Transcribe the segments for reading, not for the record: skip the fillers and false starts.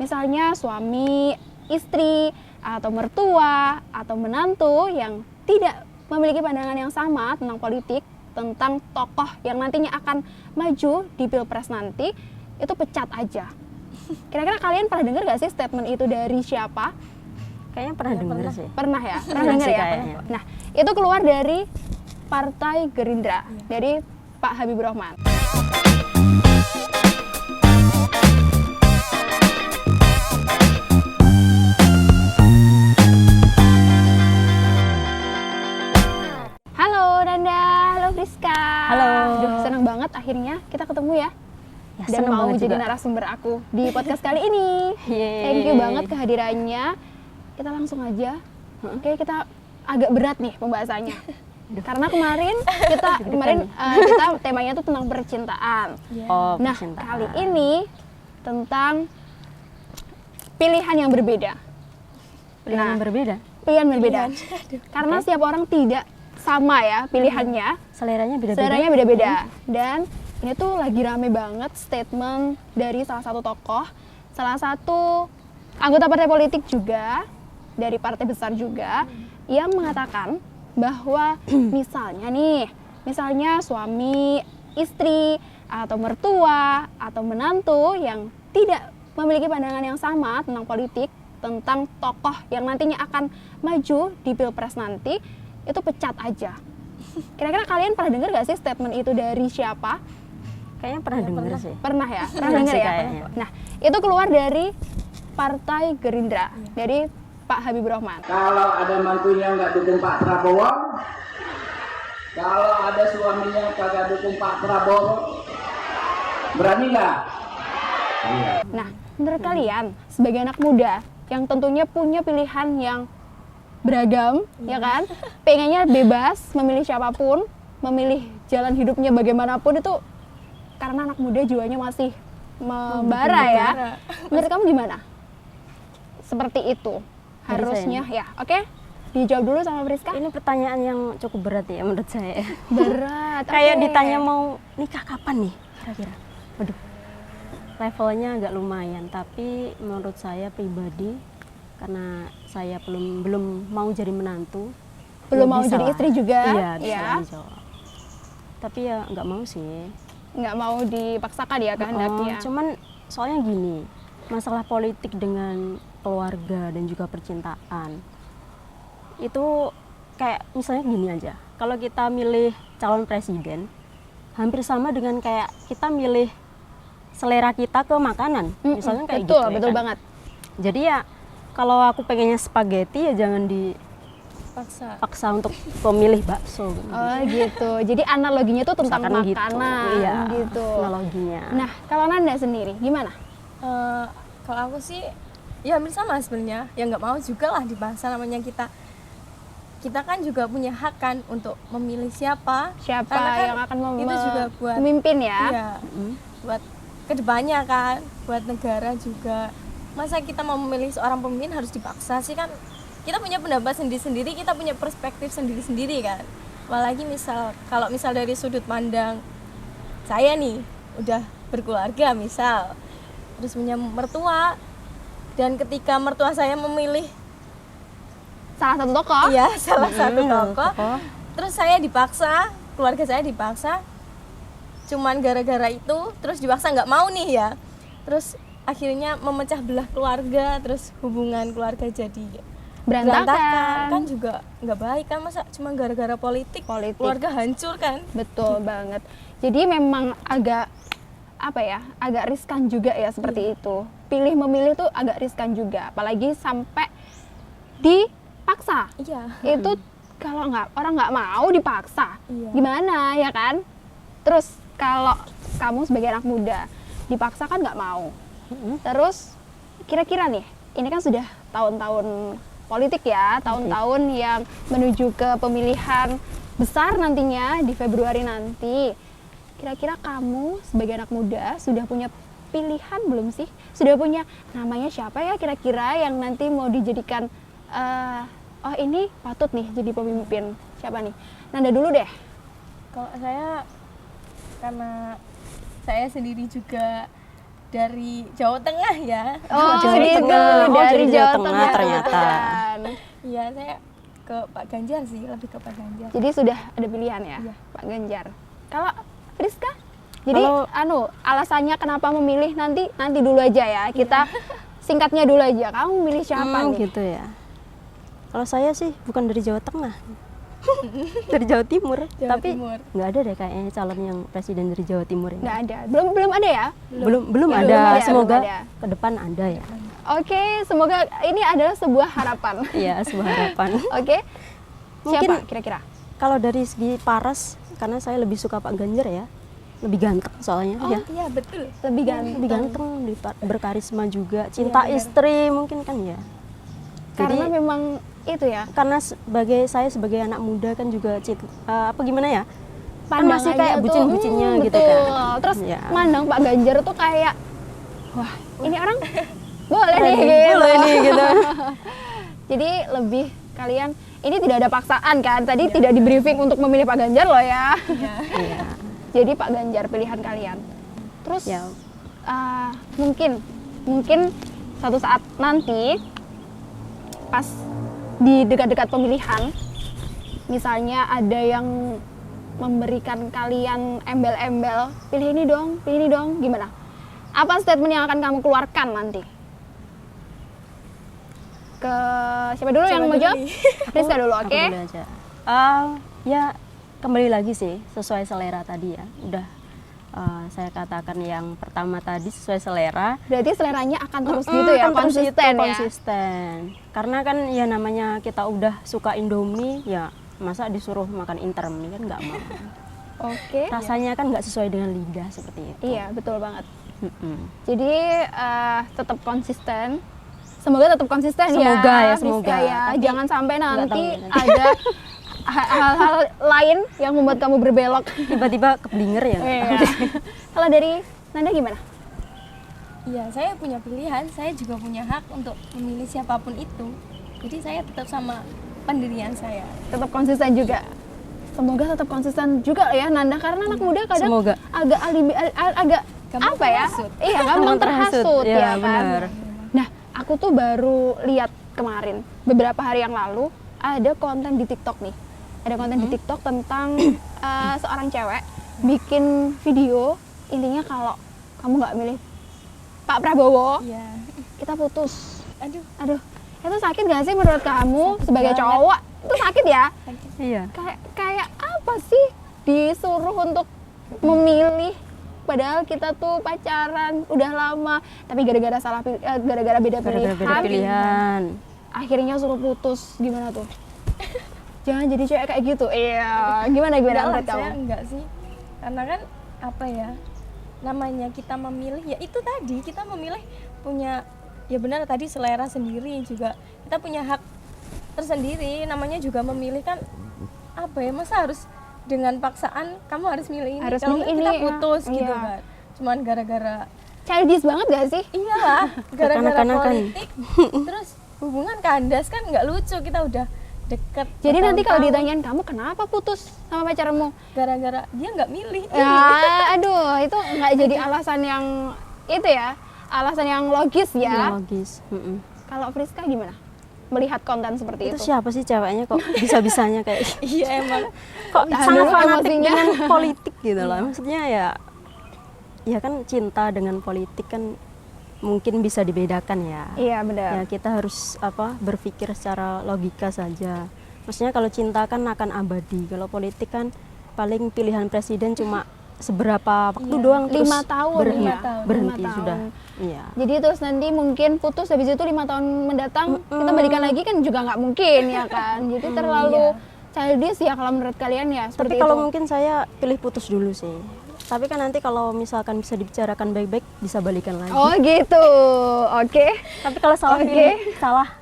misalnya suami, istri, atau mertua, atau menantu yang tidak memiliki pandangan yang sama tentang politik, tentang tokoh yang nantinya akan maju di Pilpres nanti, itu pecat aja. Kira-kira kalian pernah dengar gak sih statement itu dari siapa? Kayaknya pernah dengar sih. Pernah ya? Pernah dengar ya? Kayaknya. Nah, itu keluar dari Partai Gerindra, dari Pak Habibur Rahman. Halo Nanda, halo Friska. Halo. Aduh, senang banget akhirnya kita ketemu ya. Ya, Dan seneng mau banget jadi juga. narasumber aku di podcast kali ini. Yeay. Thank you banget kehadirannya. Kita langsung aja. Oke, kita agak berat nih pembahasannya. Karena kemarin kita temanya tuh tentang percintaan. Oh, Nah, percintaan. kali ini tentang pilihan yang berbeda. Pilihan yang berbeda. Pilihan berbeda. Karena setiap orang tidak sama ya pilihannya. Seleranya beda-beda. Seleranya beda-beda. Dan ini tuh lagi rame banget statement dari salah satu tokoh, salah satu anggota partai politik juga, dari partai besar juga, yang mengatakan bahwa misalnya suami, istri, atau mertua, atau menantu yang tidak memiliki pandangan yang sama tentang politik, tentang tokoh yang nantinya akan maju di Pilpres nanti, itu pecat aja. Kira-kira kalian pernah dengar gak sih statement itu dari siapa? Kayaknya pernah dengar sih. Pernah ya? Pernah Iya dengar sih ya? kayaknya. Nah, itu keluar dari Partai Gerindra, dari Pak Habibur Rahman. Kalau ada mantunya nggak dukung Pak Prabowo, kalau ada suaminya kagak dukung Pak Prabowo, berani nggak? Nah, menurut kalian sebagai anak muda yang tentunya punya pilihan yang beragam, ya kan? Pengennya bebas memilih siapapun, memilih jalan hidupnya bagaimanapun, itu karena anak muda jiwanya masih membara ya. Menurut kamu gimana? Seperti itu harusnya ya. Oke, dijawab dulu sama Friska. Ini pertanyaan yang cukup berat ya menurut saya. Berat. Kayak oke. ditanya mau nikah kapan nih kira-kira. Waduh. Levelnya agak lumayan, tapi menurut saya pribadi karena saya belum mau jadi menantu. Belum ya mau bisa jadi lah. istri juga. Iya, bisa ya. lah dijawab. Tapi ya nggak mau sih. Nggak mau dipaksakan ya kehendaknya. Cuman soalnya gini, masalah politik dengan keluarga dan juga percintaan itu kayak misalnya gini aja, kalau kita milih calon presiden hampir sama dengan kayak kita milih selera kita ke makanan, misalnya kayak betul, gitu betul ya kan? banget. Jadi ya kalau aku pengennya spaghetti ya jangan dipaksa untuk memilih bakso Oh gitu. Jadi analoginya tuh tentang Misalkan makanan gitu. Iya, gitu. analoginya. Nah, kalau Nanda sendiri gimana? Kalau aku sih ya hampir sama sebenarnya, ya nggak mau juga lah dipaksa, namanya kita kan juga punya hak kan untuk memilih siapa Siapa Karena kan yang akan itu juga buat memimpin ya? iya, buat kedepannya kan, buat negara juga. Masa kita mau memilih seorang pemimpin harus dipaksa sih? Kan kita punya pendapat sendiri-sendiri, kita punya perspektif sendiri-sendiri kan. Apalagi kalau misal dari sudut pandang saya nih udah berkeluarga misal, terus punya mertua, dan ketika mertua saya memilih Salah satu tokoh? iya salah satu tokoh, terus saya dipaksa, keluarga saya dipaksa, cuman gara-gara itu, terus dipaksa nggak mau nih ya, terus akhirnya memecah belah keluarga, terus hubungan keluarga jadi berantakan, kan juga nggak baik kan, masa cuma gara-gara politik keluarga hancur kan. Betul banget. Jadi memang agak riskan juga ya seperti itu. Pilih memilih tuh agak riskan juga, apalagi sampai dipaksa. Iya. Itu kalau orang nggak mau dipaksa, Iya. gimana ya kan? Terus kalau kamu sebagai anak muda dipaksa kan nggak mau. Terus kira-kira nih, ini kan sudah tahun-tahun politik ya, tahun-tahun yang menuju ke pemilihan besar nantinya di Februari nanti. Kira-kira kamu sebagai anak muda sudah punya pilihan belum sih? Sudah punya namanya siapa ya kira-kira yang nanti mau dijadikan oh ini patut nih jadi pemimpin. Siapa nih? Nanda dulu deh. Kalau saya, karena saya sendiri juga dari Jawa Tengah ya. Oh, Jawa gitu. Tengah. Oh, Dari jadi Jawa Jawa Tengah Tengah ternyata. kan. Iya, saya ke Pak Ganjar sih, lebih ke Pak Ganjar. Jadi sudah ada pilihan ya, Iya. Pak Ganjar. Kalau Friska? Jadi Kalau- alasannya kenapa memilih nanti dulu aja ya. Kita singkatnya dulu aja. Kamu milih siapa nih? Gitu ya. Kalau saya sih bukan dari Jawa Tengah. Dari Jawa Timur. Jawa Tapi Timur. nggak ada deh kayaknya calon yang presiden dari Jawa Timur ini. Nggak ada. Belum ada ya? Belum Ya, ada. belum ada, Semoga belum ada. ke depan ada ya. Oke, semoga ini adalah sebuah harapan. Iya, sebuah harapan. Oke. Mungkin Siapa kira-kira? kalau dari segi paras, karena saya lebih suka Pak Ganjar ya. Lebih ganteng soalnya Oh ya. iya betul. Lebih ganteng. Lebih ganteng, berkarisma juga, cinta benar. istri mungkin kan ya. Karena Jadi- memang itu ya. Karena saya sebagai anak muda kan juga apa gimana ya? Kan masih Pandangannya kayak tuh, bucin-bucinnya gitu betul. kan. Terus Ya. mandang Pak Ganjar tuh kayak, wah ini orang boleh nih Keren, gitu. boleh nih gitu. Jadi lebih kalian, ini tidak ada paksaan kan? Tadi tidak di briefing untuk memilih Pak Ganjar loh ya. Iya. Jadi Pak Ganjar pilihan kalian. Terus Ya. mungkin suatu saat nanti pas di dekat-dekat pemilihan, misalnya ada yang memberikan kalian embel-embel, pilih ini dong, gimana? Apa statement yang akan kamu keluarkan nanti? Ke siapa dulu yang mau dulu jawab? nih? Friska dulu, Aku oke? dulu aja. Ya kembali lagi sih sesuai selera tadi ya. Udah saya katakan yang pertama tadi sesuai selera. Berarti seleranya akan terus gitu ya, Kan terus itu, konsisten ya? konsisten. Karena kan ya namanya kita udah suka Indomie ya masa disuruh makan Indomie kan nggak mau. Oke. Rasanya kan nggak sesuai dengan lidah seperti itu. Iya, betul banget. Mm-mm. Jadi tetap konsisten. Semoga tetap konsisten Semoga ya. ya, semoga. Friska ya. Tapi Jangan sampai nggak nanti tahu ya nanti. ada hal-hal lain yang membuat kamu berbelok. Tiba-tiba keblinger ya. Iya. Kalau dari Nanda gimana? Iya, saya punya pilihan, saya juga punya hak untuk memilih siapapun itu. Jadi saya tetap sama pendirian saya. Tetap konsisten juga. Semoga tetap konsisten juga ya Nanda, karena anak muda kadang Semoga. agak agak Gampang apa ya? terhasut. Iya, gampang Gampang terhasut terhasut, ya ya, kan. benar. Nah, aku tuh baru lihat kemarin beberapa hari yang lalu ada konten di TikTok nih. Ada konten di TikTok tentang seorang cewek bikin video, intinya kalau kamu nggak milih Pak Prabowo, Iya. kita putus. Aduh, Aduh, itu sakit gak sih menurut kamu sebagai banget. cowok? Itu sakit ya? Iya. Kayak apa sih disuruh untuk memilih, padahal kita tuh pacaran udah lama, tapi gara-gara gara-gara beda Gara-gara beda pilihan, pilihan. akhirnya suruh putus. Gimana tuh? Jangan jadi cewek kayak gitu. Iya, gimana enggak lah, menurut saya kamu? enggak sih. Karena kan apa ya? Namanya kita memilih ya itu tadi, kita memilih punya ya benar tadi selera sendiri juga. Kita punya hak tersendiri, namanya juga memilih kan apa ya? Masa harus dengan paksaan kamu harus milih ini. Harus Kalau milih enggak kita ini, putus iya. gitu kan. Cuman gara-gara Childish banget gak sih? iyalah, gara-gara Kekanak-kanakan. politik terus hubungan kandas kan nggak lucu, kita udah deket. Jadi nanti kalau bertahun-tahun, ditanyain kamu kenapa putus sama pacarmu? gara-gara dia nggak milih. Ya, aduh, itu nggak jadi alasan yang itu ya, alasan yang logis Ya, ya. logis. Mm-mm. Kalau Friska gimana? Melihat konten seperti Itu itu? siapa sih ceweknya kok bisa-bisanya kayak Iya emang. kok Tahan sangat dulu fanatik emosinya. dengan politik gitu loh. Maksudnya ya kan cinta dengan politik kan mungkin bisa dibedakan ya. Iya benar. Ya kita harus berpikir secara logika saja. Maksudnya kalau cinta kan akan abadi, kalau politik kan paling pilihan presiden cuma seberapa waktu doang 5 terus tahun berhenti, ya. berhenti 5 tahun. sudah. Iya. Jadi terus nanti mungkin putus, habis itu 5 tahun mendatang kita balikan lagi kan juga nggak mungkin ya kan. Jadi terlalu childish ya kalau menurut kalian ya Tapi seperti kalau itu. mungkin saya pilih putus dulu sih. Tapi kan nanti kalau misalkan bisa dibicarakan baik-baik bisa balikan lagi. Oh gitu, oke. Tapi kalau salah Oke.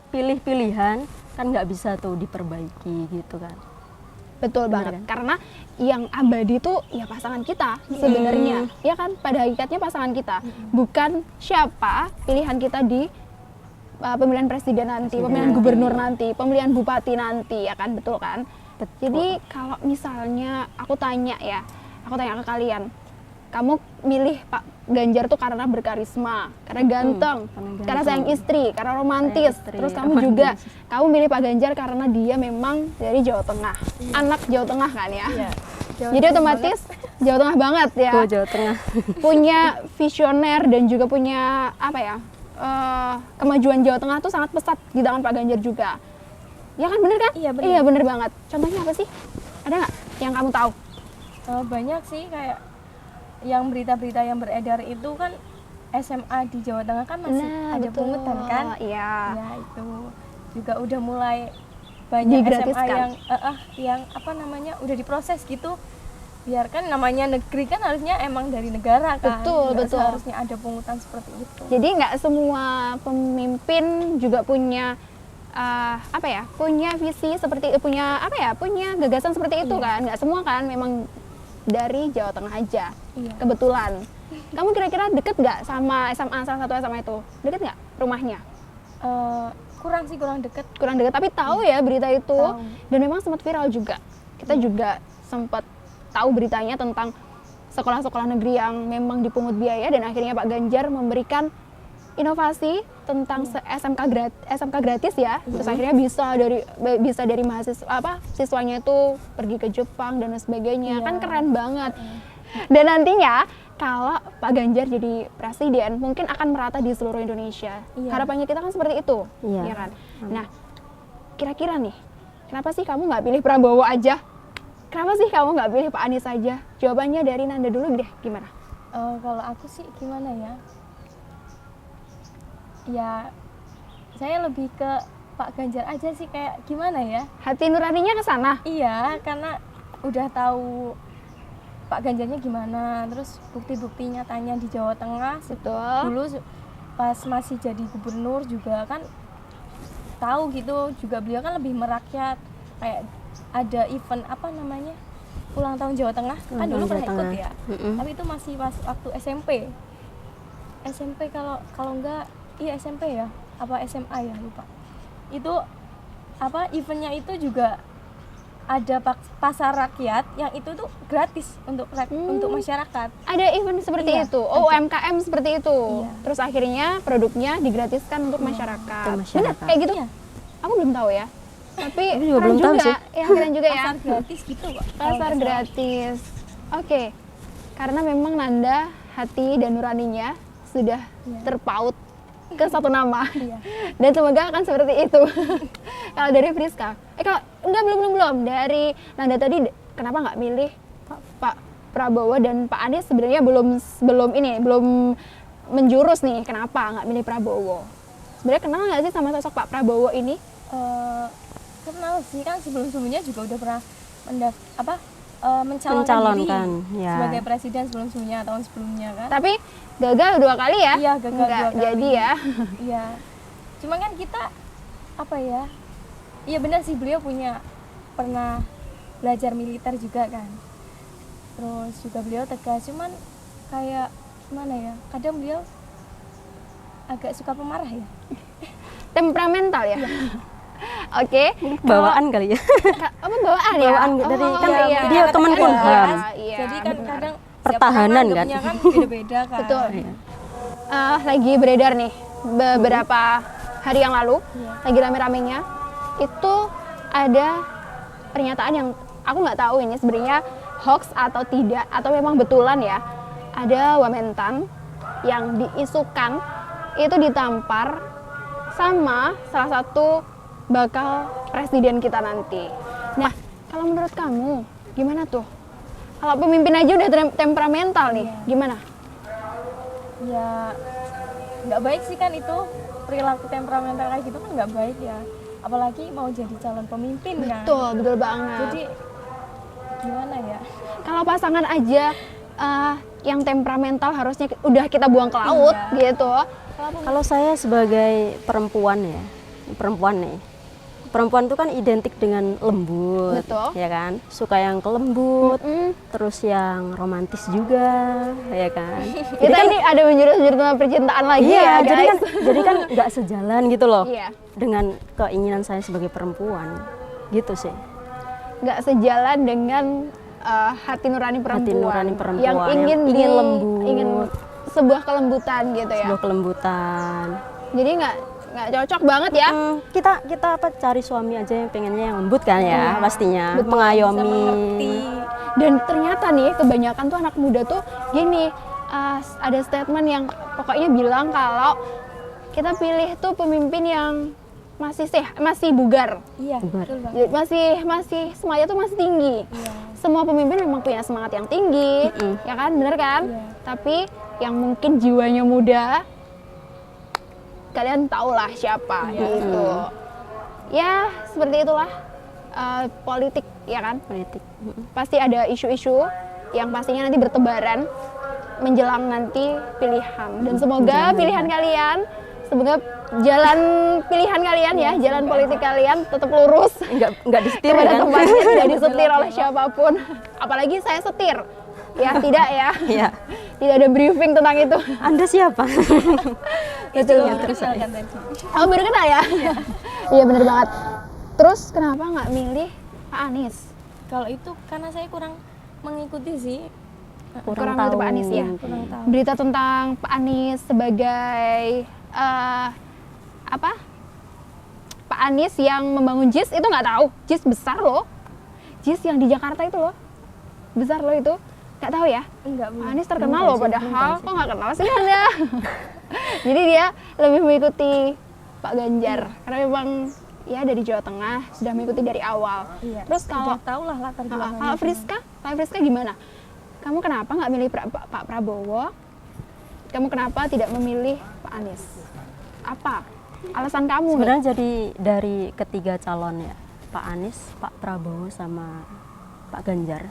pilih pilihan kan nggak bisa tuh diperbaiki gitu kan. Betul Benar banget. kan? Karena yang abadi tuh ya pasangan kita sebenarnya, ya kan? Pada hakikatnya pasangan kita, bukan siapa pilihan kita di pemilihan presiden nanti, pemilihan gubernur nanti, pemilihan bupati nanti, ya kan? Betul kan? Jadi kalau misalnya aku tanya ke kalian, kamu milih Pak Ganjar tuh karena berkarisma, karena ganteng, karena sayang istri, karena romantis. Sayang istri, Terus kamu romantis. juga, kamu milih Pak Ganjar karena dia memang dari Jawa Tengah, anak Jawa Tengah kan ya. Iya. Jadi otomatis Jawa Tengah banget ya. Go Jawa Tengah. Punya visioner dan juga punya apa ya, kemajuan Jawa Tengah tuh sangat pesat di tangan Pak Ganjar juga. Ya kan, bener kan? Iya, bener. Iya, bener banget. Contohnya apa sih? Ada nggak yang kamu tahu? Banyak sih, kayak yang berita-berita yang beredar itu kan SMA di Jawa Tengah kan masih ada betul. pungutan kan. Iya. Ya itu juga udah mulai banyak SMA Digratiskan. yang apa namanya udah diproses gitu. Biarkan namanya negeri kan harusnya emang dari negara kan. Betul, Nggak betul. seharusnya ada pungutan seperti itu. Jadi nggak semua pemimpin juga punya apa ya, punya visi seperti punya apa ya, punya gagasan seperti itu kan. Nggak semua kan memang dari Jawa Tengah aja. Iya. Kebetulan. Kamu kira-kira deket nggak sama SMA, salah satu SMA itu? Deket nggak rumahnya? Kurang deket. Kurang deket, tapi tahu ya berita itu. Tahu. Dan memang sempat viral juga. Kita juga sempat tahu beritanya tentang sekolah-sekolah negeri yang memang dipungut biaya, dan akhirnya Pak Ganjar memberikan inovasi tentang SMK gratis ya. Terus akhirnya bisa dari mahasiswa siswanya itu pergi ke Jepang dan sebagainya. Kan keren banget. Dan nantinya kalau Pak Ganjar jadi presiden mungkin akan merata di seluruh Indonesia. Iya. Harapannya kita kan seperti itu, Iya. ya kan? Nah, kira-kira nih, kenapa sih kamu nggak pilih Prabowo aja? Kenapa sih kamu nggak pilih Pak Anies aja? Jawabannya dari Nanda dulu deh, gimana? Kalau aku sih gimana ya? Ya, saya lebih ke Pak Ganjar aja sih, kayak gimana ya? Hati nuraninya ke sana. Iya, karena udah tahu Pak Ganjarnya gimana, terus bukti-bukti nyatanya di Jawa Tengah. Betul. Dulu pas masih jadi gubernur juga kan tahu gitu, juga beliau kan lebih merakyat, kayak ada event apa namanya, ulang tahun Jawa Tengah kan Ulang dulu tahun pernah Jawa ikut Tengah. ya. Tapi itu masih pas waktu SMP kalau enggak, iya SMP ya, apa SMA ya, lupa. Itu apa, eventnya itu juga ada pasar rakyat yang itu tuh gratis untuk masyarakat. Ada event seperti Iya, itu. Oh, UMKM seperti itu. Iya. Terus akhirnya produknya digratiskan untuk masyarakat. Untuk masyarakat. Bener, kayak gitu? Iya. Aku belum tahu ya. Tapi Aku juga keren belum tahu juga. sih. Ya, keren juga ya. Pasar gratis gitu kok. kalau Pasar nggak salah. gratis. Oke. Karena memang Nanda hati dan nuraninya sudah terpaut ke satu nama. Iya. Dan semoga akan seperti itu. Kalau dari Friska, kalau enggak, belum dari Nanda tadi, kenapa nggak milih Pak Prabowo dan Pak Anies? Sebenarnya belum menjurus nih, kenapa nggak milih Prabowo? Sebenarnya kenal nggak sih sama sosok Pak Prabowo ini? Kenal sih, kan sebelum-sebelumnya juga udah pernah mencalonkan Mencalonkan, diri ya. sebagai presiden sebelumnya, tahun sebelumnya kan. Tapi gagal 2 kali ya? Iya, gagal Nggak 2 kali. jadi ya. Iya. Cuma kan kita apa ya? Iya benar sih, beliau pernah belajar militer juga kan. Terus juga beliau tegas, cuman kayak gimana ya? Kadang beliau agak suka pemarah ya. Temperamental ya? Oke. Bawaan kali ya. Apa bawaan ya? Bawaan dari kan iya. dia Kemenkumham. Iya, Jadi kan benar. kadang Pertahanan setiap orang kan? anggapnya kan beda-beda kan. Betul. Lagi beredar nih beberapa hari yang lalu, lagi rame-ramenya, itu ada pernyataan yang aku nggak tahu ini sebenarnya hoax atau tidak, atau memang betulan ya. Ada Wamentan yang diisukan itu ditampar sama salah satu bakal presiden kita nanti. Nah, kalau menurut kamu gimana tuh? Kalau pemimpin aja udah temperamental nih, gimana? Ya nggak baik sih kan itu, perilaku temperamental kayak gitu kan nggak baik ya, apalagi mau jadi calon pemimpin kan. Betul banget. Jadi gimana ya, Kalau pasangan aja yang temperamental harusnya udah kita buang ke laut gitu. Kalau saya sebagai perempuan ya, perempuan itu kan identik dengan lembut, Betul. ya kan, suka yang kelembut, terus yang romantis juga, ya kan. Kita ini ada menjurus-jurus tentang percintaan lagi Iya, ya guys. jadi kan nggak sejalan gitu loh, Iya. dengan keinginan saya sebagai perempuan, gitu sih. Nggak sejalan dengan hati nurani perempuan, Hati nurani perempuan yang ingin lembut, ingin sebuah kelembutan gitu ya. sebuah kelembutan. Jadi nggak cocok banget ya. Kita apa cari suami aja yang pengennya yang lembut kan ya, pastinya betul. mengayomi. Dan ternyata nih kebanyakan tuh anak muda tuh gini, ada statement yang pokoknya bilang kalau kita pilih tuh pemimpin yang masih bugar. Iya, Bubar. betul banget. Masih semuanya tuh masih tinggi. Iya. Semua pemimpin memang punya semangat yang tinggi, ya kan, bener kan? Iya. Tapi yang mungkin jiwanya muda, kalian tahulah siapa gitu. Ya seperti itulah politik, ya kan? Politik. Pasti ada isu-isu yang pastinya nanti bertebaran menjelang nanti pilihan. Dan semoga pilihan kalian, semoga jalan pilihan kalian ya, jalan politik kalian tetap lurus. Enggak disetir Kepada kan? tempatnya tidak disetir oleh siapapun. Apalagi saya setir. Ya tidak ya. Iya. Tidak ada briefing tentang itu. Anda siapa? Betul. Ya, terus kan tadi. Oh baru kenal ya? Iya bener banget. Terus kenapa nggak milih Pak Anies? Kalau itu karena saya kurang mengikuti sih. Kurang itu Pak Anies ya? Kurang tahu. Berita tentang Pak Anies sebagai Pak Anies yang membangun JIS itu nggak tahu. JIS besar loh. JIS yang di Jakarta itu loh. Besar loh itu. Nggak tahu ya? Enggak, Pak belum. Anies terkenal loh padahal. Kok nggak kenal sih Anda? Jadi dia lebih mengikuti Pak Ganjar. Karena memang ya dari Jawa Tengah sudah mengikuti dari awal. Iya. Terus kalau tahu lah latar belakangnya. kalau Friska gimana? Kamu kenapa nggak milih Pak Prabowo? Kamu kenapa tidak memilih Pak Anies? Apa alasan kamu? Sebenarnya jadi dari ketiga calon ya, Pak Anies, Pak Prabowo sama Pak Ganjar.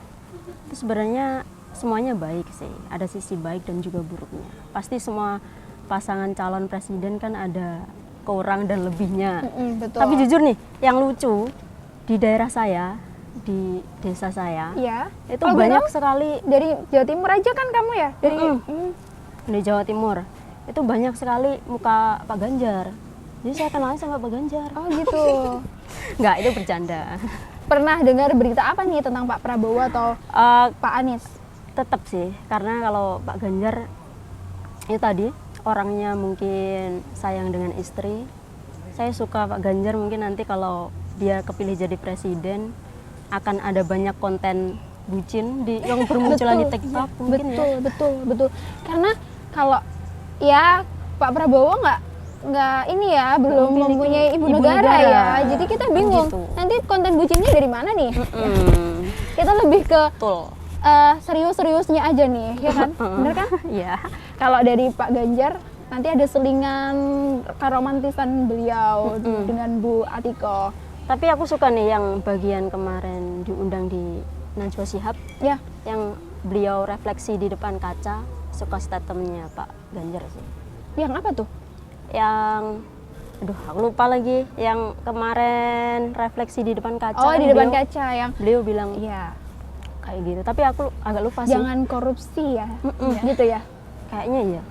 Itu sebenarnya semuanya baik sih. Ada sisi baik dan juga buruknya. Pasti semua pasangan calon presiden kan ada kurang dan lebihnya. Betul. Tapi jujur nih, yang lucu di daerah saya, di desa saya, Iya. itu Kalau gue banyak tahu, sekali dari Jawa Timur aja kan kamu ya? Dari di Jawa Timur. Itu banyak sekali muka Pak Ganjar. Jadi saya kenalnya sama Pak Ganjar. Oh gitu. Enggak, itu bercanda. Pernah dengar berita apa nih tentang Pak Prabowo atau Pak Anies? Tetap sih, karena kalau Pak Ganjar itu tadi orangnya mungkin sayang dengan istri. Saya suka Pak Ganjar, mungkin nanti kalau dia kepilih jadi presiden akan ada banyak konten bucin yang bermunculan di TikTok mungkin ya. Betul. Karena kalau ya Pak Prabowo nggak ini ya belum memiliki mempunyai ibu ibu negara negara. ya. Jadi kita bingung. Gitu. Nanti konten bucinnya dari mana nih? Kita lebih ke Betul. serius-seriusnya aja nih, ya kan? Bener kan? Iya. Kalau dari Pak Ganjar nanti ada selingan keromantisan beliau dengan Bu Atiko. Tapi aku suka nih yang bagian kemarin diundang di Najwa Shihab, Ya, yang beliau refleksi di depan kaca. Suka statementnya Pak Ganjar sih. yang apa tuh? Yang aku lupa lagi, yang kemarin refleksi di depan kaca. Oh, kan di depan beliau- kaca yang Beliau bilang iya, kayak gitu, tapi aku agak lupa sih. jangan korupsi ya. Gitu ya. Kayaknya iya.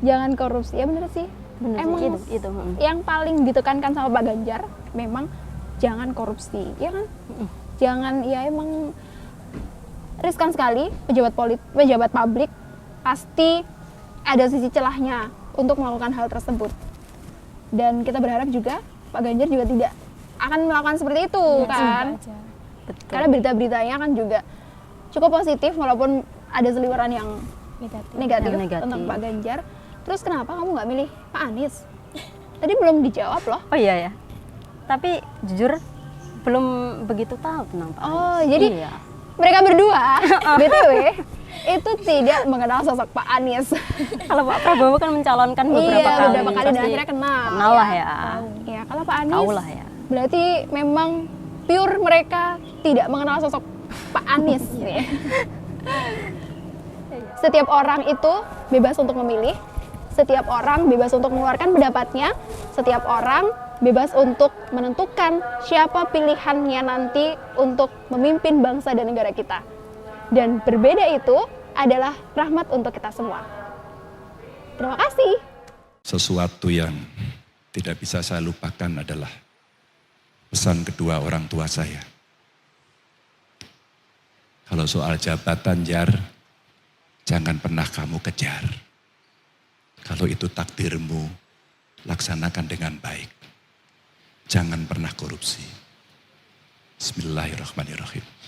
Jangan korupsi. Ya bener sih. Bener sih, Emang itu. yang paling ditekankan sama Pak Ganjar memang jangan korupsi, ya kan? Jangan, ya emang riskan sekali pejabat publik pasti ada sisi celahnya untuk melakukan hal tersebut. Dan kita berharap juga Pak Ganjar juga tidak akan melakukan seperti itu kan? Aja. Betul. Karena berita-beritanya kan juga cukup positif walaupun ada seliweran yang negatif Yang negatif. tentang Pak Ganjar. Terus kenapa kamu nggak milih Pak Anies? Tadi belum dijawab loh. Oh iya ya. Tapi jujur belum begitu tahu tentang Pak Anies. Oh, jadi Iya. mereka berdua BTW itu tidak mengenal sosok Pak Anies. Kalau Pak Prabowo kan mencalonkan beberapa kali. beberapa kali dan Pasti akhirnya kenal. Kenal lah ya. Ya, kalau Pak Anies Tahu lah ya. berarti memang pure mereka tidak mengenal sosok Pak Anies. nih. Setiap orang itu bebas untuk memilih, setiap orang bebas untuk mengeluarkan pendapatnya, setiap orang bebas untuk menentukan siapa pilihannya nanti untuk memimpin bangsa dan negara kita. Dan berbeda itu adalah rahmat untuk kita semua. Terima kasih. Sesuatu yang tidak bisa saya lupakan adalah pesan kedua orang tua saya. Kalau soal jabatan, Jar, jangan pernah kamu kejar. Kalau itu takdirmu, laksanakan dengan baik. Jangan pernah korupsi. Bismillahirrahmanirrahim.